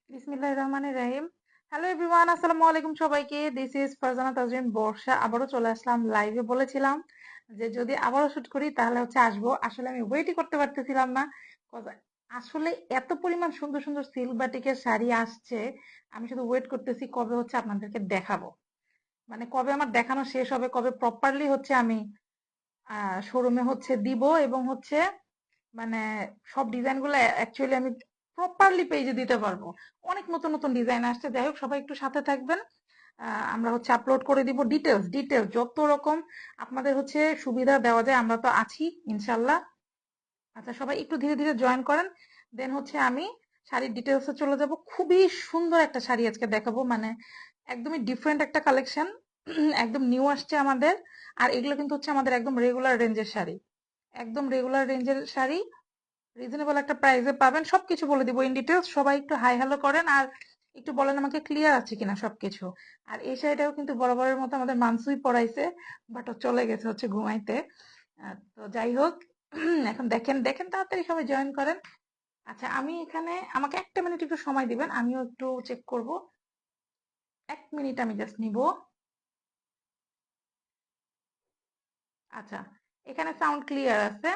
বিসমিল্লাহির রহমানির রহিম। Hello everyone, আসসালামু আলাইকুম সবাইকে। দিস ইজ ফারজানা তাজরিন বর্ষা। আবারও চলে আসলাম লাইভে। বলেছিলাম যে যদি আবারও শুট করি তাহলে হচ্ছে আসবো। আসলে আমি ওয়েটই করতে পারতেছিলাম না। Cause আসলে এত পরিমাণ সুন্দর সুন্দর সিল্ক বাটিকের শাড়ি আসছে, আমি শুধু ওয়েট করতেছি কবে হচ্ছে আপনাদেরকে দেখাবো। মানে কবে আমার দেখানো শেষ হবে, কবে প্রপারলি হচ্ছে আমি শোরুমে হচ্ছে দিব, এবং হচ্ছে মানে সব ডিজাইন গুলো অ্যাকচুয়ালি আমি প্রপারলি পেজে দিতে পারবো। অনেক নতুন নতুন ডিজাইন আসছে। যাই হোক, সবাই একটু সাথে থাকবেন। আমরা হচ্ছে আপলোড করে দিব ডিটেলস ডিটেলস যত রকম আপনাদের হচ্ছে সুবিধা দেওয়া যায়, আমরা তো আছি ইনশাল্লাহ। আচ্ছা, সবাই একটু ধীরে ধীরে জয়েন করেন। দেন হচ্ছে আমি শাড়ির ডিটেলসে চলে যাব। খুবই সুন্দর একটা শাড়ি আজকে দেখাবো, মানে একদমই ডিফারেন্ট একটা কালেকশন। একদম নিউ আসছে আমাদের। আর এগুলো কিন্তু হচ্ছে আমাদের একদম রেগুলার রেঞ্জের শাড়ি। একদম রেগুলার রেঞ্জের শাড়ি, রিজনেবল একটা প্রাইসে পাবেন। সবকিছু বলে দিব ইন ডিটেলস। সবাই একটু হাই হ্যালো করেন আর একটু বলেন আমাকে ক্লিয়ার আছে কিনা সবকিছু। আর এই শাড়িটাও কিন্তু বরাবরের মতো আমাদের মানসুই পড়াইছে, বাট ও চলে গেছে হচ্ছে ঘুমাইতে। তো যাই হোক, এখন দেখেন দেখেন তাড়াতাড়ি সবাই জয়েন করেন। আচ্ছা, আমি এখানে আমাকে একটা মিনিট একটু সময় দিবেন, আমিও একটু চেক করব। 1 মিনিট আমি জাস্ট নিব। আচ্ছা, এখানে সাউন্ড ক্লিয়ার আছে।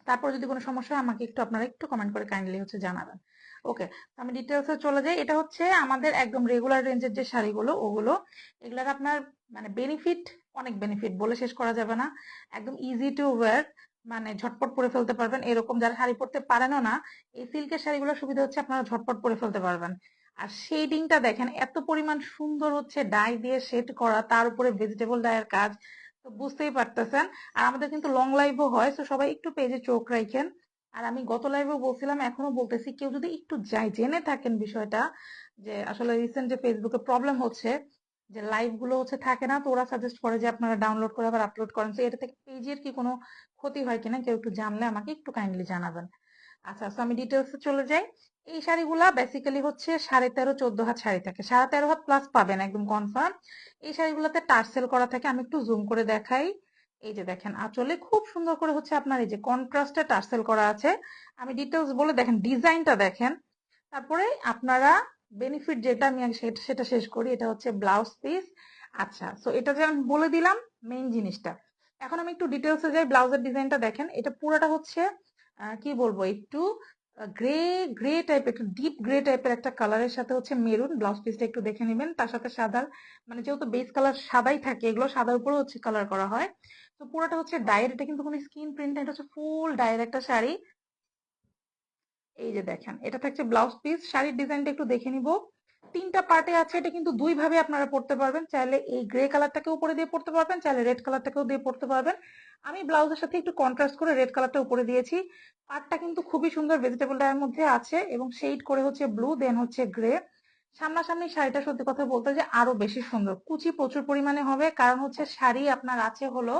তারপর যদি কোনো সমস্যা হয় আমাকে একটু আপনারা একটু কমেন্ট করে কাইন্ডলি হচ্ছে জানাবেন। ওকে, আমি ডিটেলসে চলে যাই। এটা হচ্ছে আমাদের একদম রেগুলার রেঞ্জের যে শাড়িগুলো ওগুলো। এগুলার আপনার মানে বেনিফিট, অনেক বেনিফিট বলে শেষ করা যাবে না। একদম ইজি টু ওয়্যার, মানে ঝটপট পরে ফেলতে পারবেন। এরকম যারা শাড়ি পরতে পারেনও না, এই সিল্কের শাড়িগুলোর সুবিধা হচ্ছে আপনারা ঝটপট পরে ফেলতে পারবেন। আর শেডিংটা দেখেন, এত পরিমাণ সুন্দর হচ্ছে ডাই দিয়ে শেড করা, তার উপরে ভেজিটেবল ডাইয়ের কাজ। তো বুঝতেই পারতেছেন। আর আমাদের কিন্তু লং লাইভও হয়, তো সবাই একটু পেজে চোখ রাখেন। আর আমি গত লাইভেও বলছিলাম, এখনো বলতেছি, কেউ যদি একটু জেনে থাকেন বিষয়টা, যে আসলে রিসেন্ট যে ফেসবুকে প্রবলেম হচ্ছে, যে লাইভ গুলো হচ্ছে থাকে না, তো ওরা সাজেস্ট করে যে আপনারা ডাউনলোড করে আবার আপলোড করেন, তো এটা থেকে পেজের কি কোনো ক্ষতি হয় কিনা কেউ একটু জানলে আমাকে একটু কাইন্ডলি জানাবেন। আচ্ছা, তো আমি ডিটেলসে চলে যাই। এই শাড়িগুলা বেসিক্যালি হচ্ছে 13.5-14 হাত শাড়ি থাকে, 13.5 হাত প্লাস পাবেন একদম কনফার্ম। এই শাড়িগুলোতে টার্সেল করা থাকে। আমি একটু জুম করে দেখাই। এই যে দেখেন, আঁচলে খুব সুন্দর করে হচ্ছে আপনার এই যে কন্ট্রাস্টে টার্সেল করা আছে। আমি ডিটেলস বলে দেখেন, ডিজাইনটা দেখেন। তারপরে আপনারা বেনিফিট যেটা, আমি আগে সেটা সেটা শেষ করি। এটা হচ্ছে ব্লাউজ পিস। আচ্ছা, তো এটা যে আমি বলে দিলাম মেইন জিনিসটা। এখন আমি একটু ডিটেলসে যাই। ব্লাউজের ডিজাইনটা দেখেন, এটা পুরোটা হচ্ছে কি বলবো, একটু গ্রে গ্রে টাইপের, একটু ডিপ গ্রে টাইপের একটা কালারের সাথে হচ্ছে মেরুন। ব্লাউজ পিসটা একটু দেখে নেবেন। তার সাথে সাদা, মানে যেহেতু বেস কালার সাদাই থাকে, এগুলো সাদার উপরে হচ্ছে কালার করা হয়। তো পুরোটা হচ্ছে ডায়ের। এটা কিন্তু কোনো স্কিন প্রিন্ট না, এটা হচ্ছে ফুল ডায়ের একটা শাড়ি। এই যে দেখেন, এটা থাকছে ব্লাউজ পিস। শাড়ির ডিজাইনটা একটু দেখে নিব। তিনটা পার্টে আছে। এটা কিন্তু দুই ভাবে আপনারা পড়তে পারবেন। চাইলে এই গ্রে কালারটাকে উপরে দিয়ে পড়তে পারবেন, চাইলে রেড কালারটাকেও দিয়ে পড়তে পারবেন। আমি ব্লাউজের সাথে একটু কন্ট্রাস্ট করে রেড কালারটা উপরে দিয়েছি। পার্টটা কিন্তু খুবই সুন্দর ভেজিটেবল ডায়ের মধ্যে আছে, এবং শেড করে হচ্ছে ব্লু, দেন হচ্ছে গ্রে। সামনাসামনি শাড়িটা সত্যি কথা বলতে যে আরো বেশি সুন্দর। কুচি প্রচুর পরিমাণে হবে, কারণ হচ্ছে শাড়ি আপনার আছে হলো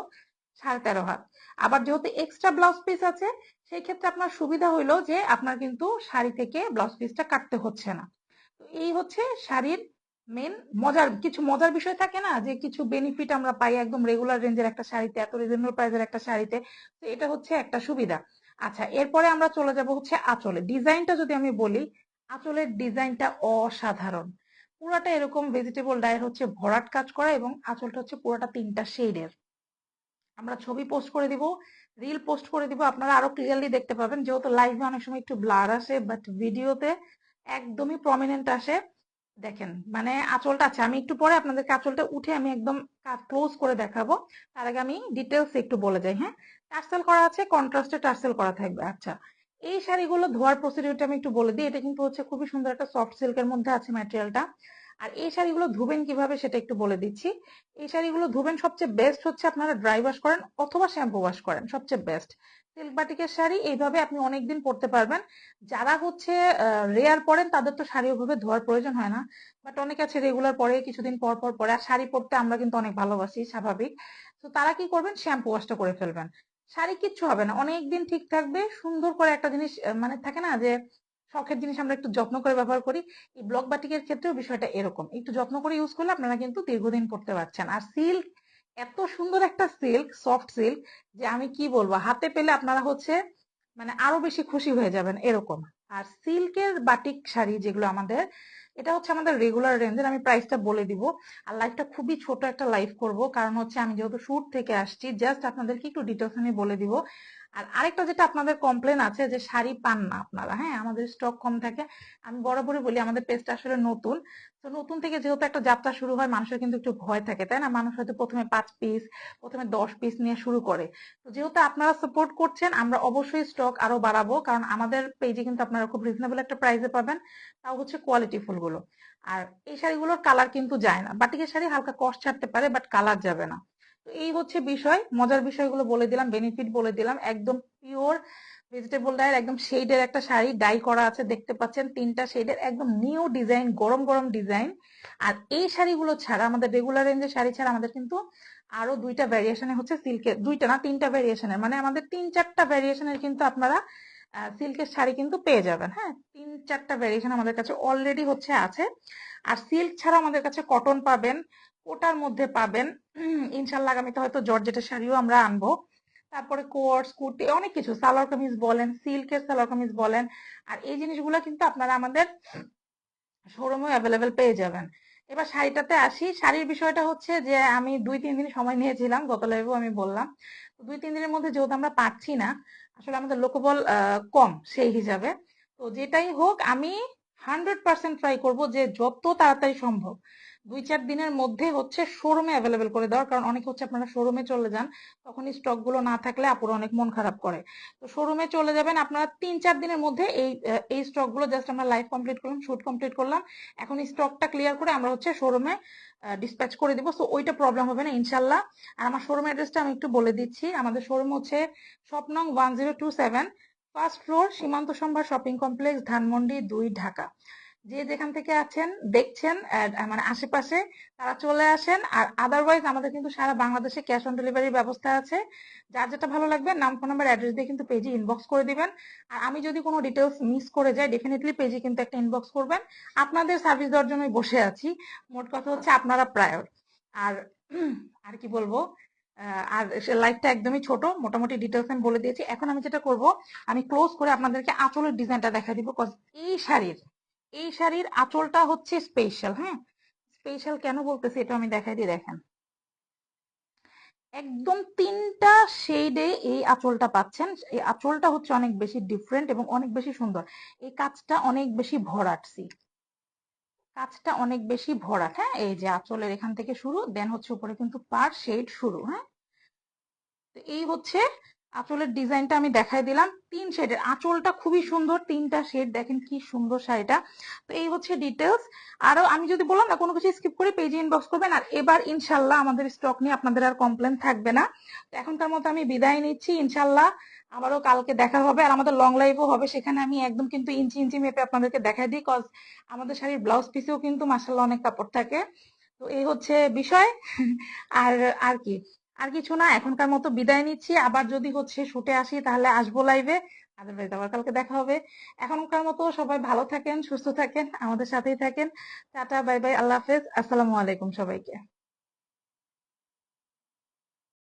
13.5 হাত। আবার যেহেতু এক্সট্রা ব্লাউজ পিস আছে, সেই ক্ষেত্রে আপনার সুবিধা হইলো যে আপনার কিন্তু শাড়ি থেকে ব্লাউজ পিসটা কাটতে হচ্ছে না। তো এই হচ্ছে শাড়ির মেন মজার কিছু। মজার বিষয় থাকে না, যে কিছু বেনিফিট আমরা পাই একদম রেগুলার রেঞ্জের একটা শাড়িতে, এত রিজনেবল প্রাইসের একটা শাড়িতে। তো এটা হচ্ছে একটা সুবিধা। আচ্ছা, এরপরে আমরা চলে যাব হচ্ছে আঁচলে। ডিজাইনটা যদি আমি বলি, আঁচলের ডিজাইনটা অসাধারণ। পুরাটা এরকম ভেজিটেবল ডায়ের হচ্ছে ভরাট কাজ করা, এবং আঁচলটা হচ্ছে পুরোটা 3টা শেডের। আমরা ছবি পোস্ট করে দিব, রিল পোস্ট করে দিব, আপনারা আরো ক্লিয়ারলি দেখতে পাবেন। যেহেতু লাইভে অনেক সময় একটু ব্লার আসে, বাট ভিডিওতে একদমই প্রমিনেন্ট আসে। দেখেন, মানে আঁচলটা আছে। আমি একটু পরে আপনাদেরকে আঁচলটা উঠে আমি একদম ক্লোজ করে দেখাবো। তার আগে আমি ডিটেলস একটু বলে যাই। হ্যাঁ, টার্সেল করা আছে, কন্ট্রাস্টে টার্সেল করা থাকবে। আচ্ছা, এই শাড়িগুলো ধোয়ার প্রসিডিউরটা আমি একটু বলে দিই। এটা কিন্তু হচ্ছে খুবই সুন্দর একটা সফট সিল্কের মধ্যে আছে ম্যাটেরিয়ালটা। আর এই শাড়িগুলো ধুবেন কিভাবে সেটা একটু বলে দিচ্ছি। এই শাড়িগুলো ধুবেন সবচেয়ে বেস্ট হচ্ছে আপনারা ড্রাই ওয়াশ করেন অথবা শ্যাম্পু ওয়াশ করেন, সবচেয়ে বেস্ট। সিল্ক বাটিকের শাড়ি এইভাবে আপনি অনেকদিন পরতে পারবেন। যারা হচ্ছে রেয়ার পরেন তাদের তো শাড়ি ওভাবে ধোয়ার প্রয়োজন হয় না, বাট অনেকে আছে রেগুলার পরে, কিছুদিন পর পর পরে। আর শাড়ি পরতে আমরা কিন্তু অনেক ভালোবাসি, স্বাভাবিক। তো তারা কি করবেন, শ্যাম্পু ওয়াশটা করে ফেলবেন। শাড়ি কিচ্ছু হবে না, অনেকদিন ঠিক থাকবে। সুন্দর করে একটা জিনিস, মানে থাকে না যে শখের জিনিস আমরা একটু যত্ন করে ব্যবহার করি, এই ব্লক বাটিকের ক্ষেত্রেও বিষয়টা এরকম। একটু যত্ন করে ইউজ করলে আপনারা কিন্তু দীর্ঘদিন পড়তে পারছেন। আর সিল্ক, এত সুন্দর একটা সিল্ক, সফট সিল্ক, যে আমি কি বলবো, হাতে পেলে আপনারা হচ্ছে মানে আরো বেশি খুশি হয়ে যাবেন এরকম। আর সিল্কের বাটিক শাড়ি যেগুলো আমাদের, এটা হচ্ছে আমাদের রেগুলার রেঞ্জের, আমি প্রাইসটা বলে দিব। আর লাইফটা খুবই ছোট একটা লাইভ করব, কারণ হচ্ছে আমি যেহেতু শুট থেকে আসছি, জাস্ট আপনাদেরকে একটু ডিটেলস আমি বলে দিব। আর আরেকটা যেটা আপনাদের কমপ্লেন আছে যে শাড়ি পান না আপনারা, হ্যাঁ আমাদের স্টক কম থাকে। আমি বরাবরই বলি আমাদের পেজটা আসলে নতুন, তো নতুন থেকে যেহেতু একটা যাত্রা শুরু হয়, মানুষের কিন্তু একটু ভয় থাকে, তাই না? মানুষ হয়তো প্রথমে 5 পিস, প্রথমে 10 পিস নিয়ে শুরু করে। তো যেহেতু আপনারা সাপোর্ট করছেন, আমরা অবশ্যই স্টক আরো বাড়াবো, কারণ আমাদের পেজে কিন্তু আপনারা খুব রিজনেবল একটা প্রাইসে পাবেন, তাও হচ্ছে কোয়ালিটি ফুল গুলো। আর এই শাড়িগুলোর কালার কিন্তু যায় না, বাটিকের শাড়ি হালকা কস্ট ছাড়তে পারে, বাট কালার যাবে না। তো এই হচ্ছে বিষয়, মজার বিষয়গুলো বলে দিলাম, বেনিফিট বলে দিলাম। একদম পিওর ভেজিটেবল ডাইয়ের একদম শেডের একটা শাড়ি, ডাই করা আছে, দেখতে পাচ্ছেন 3টা শেডের একদম নিউ ডিজাইন, গরম গরম ডিজাইন। আর এই শাড়িগুলো ছাড়া, আমাদের রেগুলার রেঞ্জের শাড়ি ছাড়া, আমাদের কিন্তু আরো 2টা ভ্যারিয়েশনে হচ্ছে সিল্কের, 2টা না 3টা ভ্যারিয়েশনের, মানে আমাদের 3-4টা ভ্যারিয়েশনের কিন্তু আপনারা সিল্কের শাড়ি কিন্তু পেয়ে যাবেন। হ্যাঁ, 3-4টা ভ্যারিয়েশন আমাদের কাছে অলরেডি হচ্ছে আছে। আর সিল্ক ছাড়া আমাদের কাছে কটন পাবেন, কোটার মধ্যে পাবেন, ইনশাল্লাহ আগামীতে হয়তো জর্জেটের শাড়িও আমরা আনবো। তারপরে কোর্স কুর্তি, অনেক কিছু, সালোয়ার কামিজ বলেন, সিল্কের সালোয়ার কামিজ বলেন। আর এই জিনিসগুলো কিন্তু আপনারা আমাদের শোরুমে অ্যাভেলেবেল পেয়ে যাবেন। এবার শাড়িটাতে আসি। শাড়ির বিষয়টা হচ্ছে যে আমি 2-3 দিন সময় নিয়েছিলাম, গত লাইভেও আমি বললাম। তো 2-3 দিনের মধ্যে যেহেতু আমরা পাচ্ছি না, আসলে আমাদের লোকবল কম সেই হিসাবে, তো যেটাই হোক আমি 100% ট্রাই করব যে যত তাড়াতাড়ি সম্ভব 2-4 দিনের মধ্যে হচ্ছে শোরুমে অ্যাভেলেবেল করে দেওয়ার। কারণ অনেক হচ্ছে আপনারা শোরুমে চলে যান, তখন স্টক গুলো না থাকলে আপুরা অনেক মন খারাপ করে। তো শোরুমে চলে যাবেন আপনারা 3-4 দিনের মধ্যে, এই স্টক গুলো, জাস্ট আমরা লাইভ কমপ্লিট করলাম, শুট কমপ্লিট করলাম, এখন স্টকটা ক্লিয়ার করে আমরা হচ্ছে শোরুমে ডিসপ্যাচ করে দিব। সো ওইটা প্রবলেম হবে না ইনশাল্লাহ। আর আমার শোরুম অ্যাড্রেসটা আমি একটু বলে দিচ্ছি। আমাদের শোরুম হচ্ছে শপ নং 1027, ফার্স্ট ফ্লোর, সীমান্ত সম্ভার শপিং কমপ্লেক্স, ধানমন্ডি 2, ঢাকা। যে যেখান থেকে আছেন দেখছেন মানে আশেপাশে, তারা চলে আসেন। আর আদারওয়াইজ আমাদের কিন্তু সারা বাংলাদেশে ক্যাশ অন ডেলিভারির ব্যবস্থা আছে। যার যেটা ভালো লাগবে নাম, ফোন নাম্বার, অ্যাড্রেস দিয়ে কিন্তু পেজে ইনবক্স করে দিবেন। আর আমি যদি কোনো ডিটেলস মিস করে যাই, ডেফিনেটলি পেজে কিন্তু একটা ইনবক্স করবেন। আপনাদের সার্ভিস দেওয়ার জন্যই বসে আছি। মোট কথা হচ্ছে আপনারা প্রায়র। আর আর কি বলবো, আর লাইফটা একদমই ছোট, মোটামুটি ডিটেলস আমি বলে দিয়েছি। এখন আমি যেটা করব, আমি ক্লোজ করে আপনাদেরকে আঁচলের ডিজাইনটা দেখা দিব। কজ এই শাড়ির এই শাড়ির আঁচলটা হচ্ছে স্পেশাল। হ্যাঁ, স্পেশাল কেন বলতেছি এটা আমি দেখাই দিই, দেখেন। একদম 3টা শেডে এই আঁচলটা পাচ্ছেন। এই আঁচলটা হচ্ছে অনেক বেশি ডিফারেন্ট এবং অনেক বেশি সুন্দর। এই কাজটা অনেক বেশি ভরাট, কাজটা অনেক বেশি ভরাট। হ্যাঁ, এই যে আঁচলের এখান থেকে শুরু, দেন হচ্ছে উপরে কিন্তু পার শেড শুরু। হ্যাঁ, তো এই হচ্ছে আঁচলের ডিজাইনটা আমি দেখাই দিলাম। 3 শেডের আঁচলটা খুবই সুন্দর, 3টা শেড, দেখেন কি সুন্দর শাড়িটা। তো এই হচ্ছে ডিটেলস। আরো আমি যদি বললাম না কোনো কিছু স্কিপ করে পেজে ইনবক্স করবেন। আর এবার ইনশাল্লাহ আমাদের স্টক নিয়ে আপনাদের আর কমপ্লেন থাকবে না। তো এখনকার মতো আমি বিদায় নিচ্ছি, ইনশাল্লাহ আবারও কালকে দেখা হবে। আর আমাদের লং লাইভও হবে, সেখানে আমি একদম কিন্তু ইঞ্চি ইঞ্চি মেপে আপনাদেরকে দেখাই দিই, কজ আমাদের শাড়ির ব্লাউজ পিসেও কিন্তু মাসাল্লাহ অনেক কাপড় থাকে। তো এই হচ্ছে বিষয়। আর আর কি, আর কিছু না, এখনকার মতো বিদায় নিচ্ছি। আবার যদি হচ্ছে শুটে আসি তাহলে আসবো লাইভে, আদারওয়াইজ আবার কালকে দেখা হবে। এখনকার মতো সবাই ভালো থাকেন, সুস্থ থাকেন, আমাদের সাথেই থাকেন। টাটা, বাই বাই, আল্লাহ হাফেজ, আসসালামু আলাইকুম সবাইকে।